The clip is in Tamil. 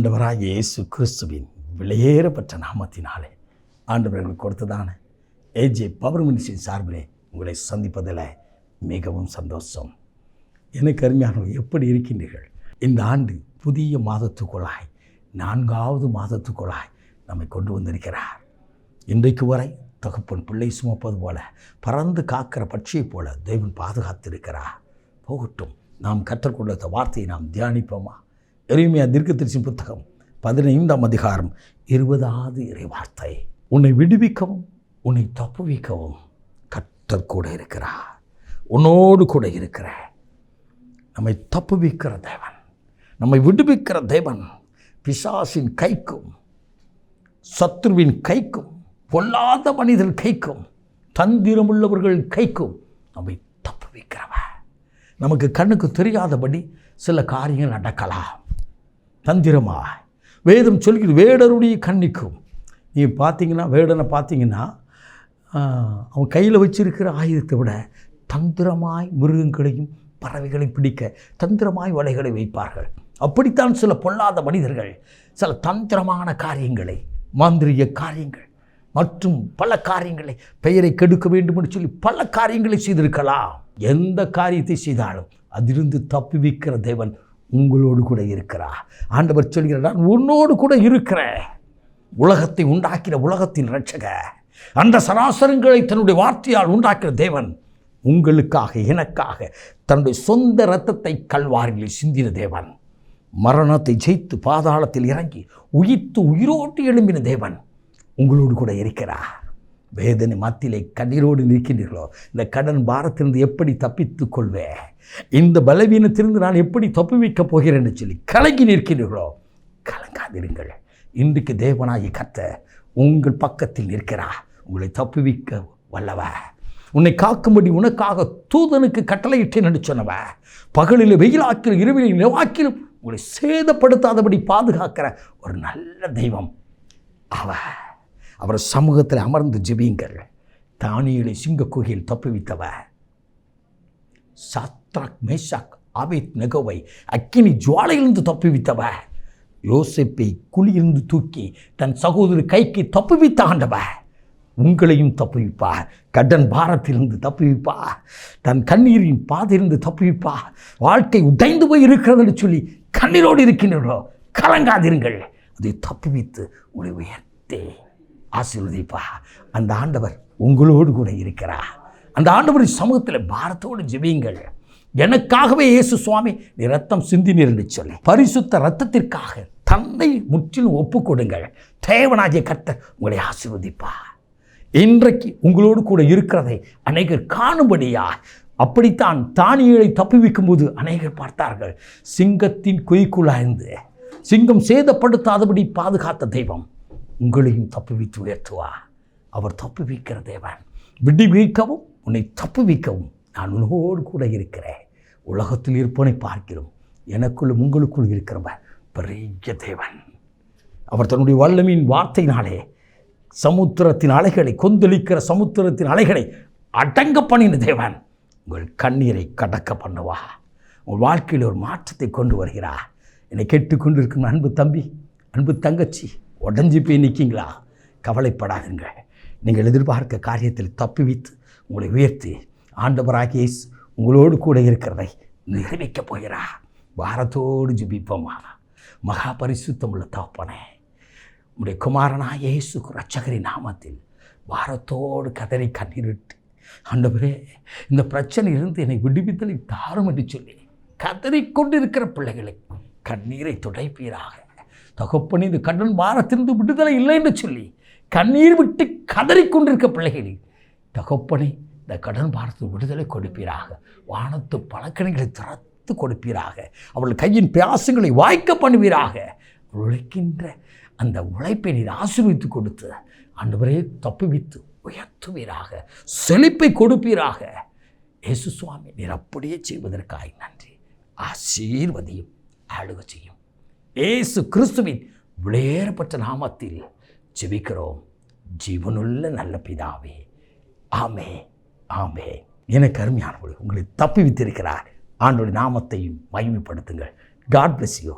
ஆண்டவராகிய இயேசு கிறிஸ்துவின் விலையேறப்பட்ட நாமத்தினாலே ஆண்டவர்களுக்கு கொடுத்ததான ஏஜே பவர் மினிஸ்ட்ரி சார்பிலே உங்களை சந்திப்பதில் மிகவும் சந்தோஷம். எனக்கு அருமையானவர்கள், எப்படி இருக்கின்றீர்கள்? இந்த ஆண்டு புதிய மாதத்துக்குள்ளாய் 4வது மாதத்துக்குள்ளாய் நம்மை கொண்டு வந்திருக்கிறார். இன்றைக்கு வரை தகப்பன் பிள்ளை சுமப்பது போல, பறந்து காக்கிற பட்சியைப் போல தேவன் பாதுகாத்திருக்கிறார். போகட்டும், நாம் கற்றுக்கொண்ட வார்த்தையை நாம் தியானிப்போமா? எரேமியா தீர்க்கதரிசியின் புத்தகம் 15ஆம் அதிகாரம் 20வது இறைவார்த்தை. உன்னை விடுவிக்கவும் உன்னை தப்புவிக்கவும் கர்த்தர் கூட இருக்கிறார். உன்னோடு கூட இருக்கிற நம்மை தப்புவிக்கிற தேவன், நம்மை விடுவிக்கிற தேவன், பிசாசின் கைக்கும் சத்துருவின் கைக்கும் பொல்லாத மனிதர் கைக்கும் தந்திரமுள்ளவர்கள் கைக்கும் நம்மை தப்புவிக்கிறவன். நமக்கு கண்ணுக்கு தெரியாதபடி சில காரியங்கள் நடக்கலாம். தந்திரமாக வேதம் சொல்கிறது, வேடருடைய கண்ணிக்கும். நீ பார்த்தீங்கன்னா, வேடனை பார்த்தீங்கன்னா அவன் கையில் வச்சிருக்கிற ஆயுதத்தை விட தந்திரமாய் மிருகங்களையும் பறவைகளையும் பிடிக்க தந்திரமாய் வலைகளை வைப்பார்கள். அப்படித்தான் சில பொல்லாத மனிதர்கள் சில தந்திரமான காரியங்களை, மாந்திரிய காரியங்கள் மற்றும் பல காரியங்களை, பெயரை கெடுக்க வேண்டும் என்று சொல்லி பல காரியங்களை செய்திருக்கலாம். எந்த காரியத்தை செய்தாலும் அதிலிருந்து தப்புவிக்கிற தேவன் உங்களோடு கூட இருக்கிறார். ஆண்டவர் சொல்கிறார், நான் உன்னோடு கூட இருக்கிறேன். உலகத்தை உண்டாக்கிற உலகத்தின் இரட்சகர், அந்த சராசரங்களை தன்னுடைய வார்த்தையால் உண்டாக்கிற தேவன் உங்களுக்காக எனக்காக தன்னுடைய சொந்த இரத்தத்தை கல்வாரியில் சிந்தின தேவன், மரணத்தை ஜெயித்து பாதாளத்தில் இறங்கி உயிர்த்து உயிரோட்டு எழும்பின தேவன் உங்களோடு கூட இருக்கிறார். வேதனை மத்தியிலே கண்ணீரோடு நிற்கின்றீர்களோ, இந்த கடன் பாரத்திலிருந்து எப்படி தப்பித்துக் கொள்வேன், இந்த பலவீனத்திலிருந்து நான் எப்படி தப்பி வைக்கப் போகிறேன் என்று சொல்லி கலங்கி நிற்கின்றீர்களோ, கலங்காதிருங்கள். இன்றைக்கு தேவனாகி கர்த்தர் உங்கள் பக்கத்தில் நிற்கிறார். உங்களை தப்புவிக்க வல்லவர், உன்னை காக்கும்படி உனக்காக தூதனுக்கு கட்டளையிட்டேன் என்று சொன்னவர், பகலில் வெயிலாக்கிலும் இரவிலும் நிலவாக்கிலும் உங்களை சேதப்படுத்தாதபடி பாதுகாக்கிற ஒரு நல்ல தெய்வம் அவர் சமூகத்தில் அமர்ந்து ஜெபியுங்கள். தானியேலை சிங்க குகையில் தப்புவித்தவர், சாத்ராக் மேஷாக் ஆபேத்நேகோவை அக்கினி ஜுவாலையிலிருந்து தப்புவித்தவர், யோசேப்பை குழியிலிருந்து தூக்கி தன் சகோதரி கைக்கு தப்புவித்த ஆண்டவர் உங்களையும் தப்புவிப்பார். கடன் பாரத்திலிருந்து தப்புவிப்பார், தன் கண்ணீரின் பாதையிலிருந்து தப்புவிப்பார். வாழ்க்கை உடைந்து போய் இருக்கிறது என்று சொல்லி கண்ணீரோடு இருக்கின்றீர்களோ, கலங்காதிருங்கள். அதை தப்புவித்து உங்களை உயர்த்தே ஆசீர்வதிப்பா. அந்த ஆண்டவர் உங்களோடு கூட இருக்கிறார். அந்த ஆண்டவரின் சமூகத்தில் பாரத்தோடு ஜெபியுங்கள். எனக்காகவே இயேசு சுவாமி நீ ரத்தம் சிந்தினீர் என்று சொல்லி பரிசுத்த ரத்தத்திற்காக தன்னை முற்றிலும் ஒப்புக் கொடுங்கள். தேவனாகிய கர்த்தர் உங்களை ஆசீர்வதிப்பா. இன்றைக்கு உங்களோடு கூட இருக்கிறதை அநேகர் காணும்படியா. அப்படித்தான் தானியேலை தப்புவிக்கும் போது அநேகர் பார்த்தார்கள். சிங்கத்தின் குழிக்குள்ளாய்ந்து சிங்கம் சேதப்படுத்தாதபடி பாதுகாத்த தெய்வம் உங்களையும் தப்புவித்து உயர்த்துவா. அவர் தப்புவிக்கிற தேவன். விடுவிக்கவும் உன்னை தப்புவிக்கவும் நான் உன்னோடு கூட இருக்கிறேன். உலகத்தில் இருப்பவனை பார்க்கிறோம், எனக்குள்ளும் உங்களுக்குள் இருக்கிறவன் பெரிய தேவன். அவர் தன்னுடைய வல்லமையின் வார்த்தையினாலே சமுத்திரத்தின் அலைகளை, கொந்தளிக்கிற சமுத்திரத்தின் அலைகளை அடங்க பண்ணின தேவன் உங்கள் கண்ணீரை கடக்க பண்ணுவா. உங்கள் வாழ்க்கையில் ஒரு மாற்றத்தை கொண்டு வருகிறார். என்னை கேட்டுக்கொண்டிருக்கும் அன்பு தம்பி, அன்பு தங்கச்சி, உடஞ்சி போய் நிற்கிங்களா? கவலைப்படாதுங்கள். நீங்கள் எதிர்பார்க்க காரியத்தில் தப்புவித்து உங்களை உயர்த்தி ஆண்டவராகிய இயேசு உங்களோடு கூட இருக்கிறதை நிரூபிக்கப் போகிறார். பாரத்தோடு ஜெபிப்போமா. மகா பரிசுத்தமுள்ள தகப்பனே, உம்முடைய குமாரனாகிய இயேசு இரட்சகரின் நாமத்தில் பாரத்தோடு கதறி கண்ணீரிட்டு, ஆண்டவரே இந்த பிரச்சனையிலிருந்து என்னை விடுவித்தலை தாரும் என்று சொல்லி கதறிக்கொண்டிருக்கிற பிள்ளைகளை கண்ணீரை துடைப்பீராக. தகப்பனே, இந்த கடன் பாரத்திலிருந்து விடுதலை இல்லை என்று சொல்லி கண்ணீர் விட்டு கதறிக்கொண்டிருக்க பிள்ளைகளை தகப்பனே, இந்த கடன் பாரத்தில் விடுதலை கொடுப்பீராக. வானத்து பழக்கணிகளை திறத்து கொடுப்பீராக. அவள் கையின் பிரயாசங்களை வாய்க்க பண்ணுவீராக. உழைக்கின்ற அந்த உழைப்பை நீர் ஆசீர்வதித்து கொடுத்து ஆண்டவரே தப்புவித்து உயர்த்துவீராக. செழிப்பை கொடுப்பீராக. இயேசு சுவாமி, நீர் அப்படியே செய்வதற்காய் நன்றி. ஆசீர்வதியும், ஆளுக செய்யும். இயேசு கிறிஸ்துவின் விலையேறப்பட்ட நாமத்தில் ஜெபிக்கிறோம் ஜீவனுள்ள நல்ல பிதாவே. ஆமே ஆமே. எனக்கு அருமையானவர்கள், உங்களை தப்புவித்திருக்கிறார். ஆண்டவருடைய நாமத்தையும் மகிமைப்படுத்துங்கள். God bless you.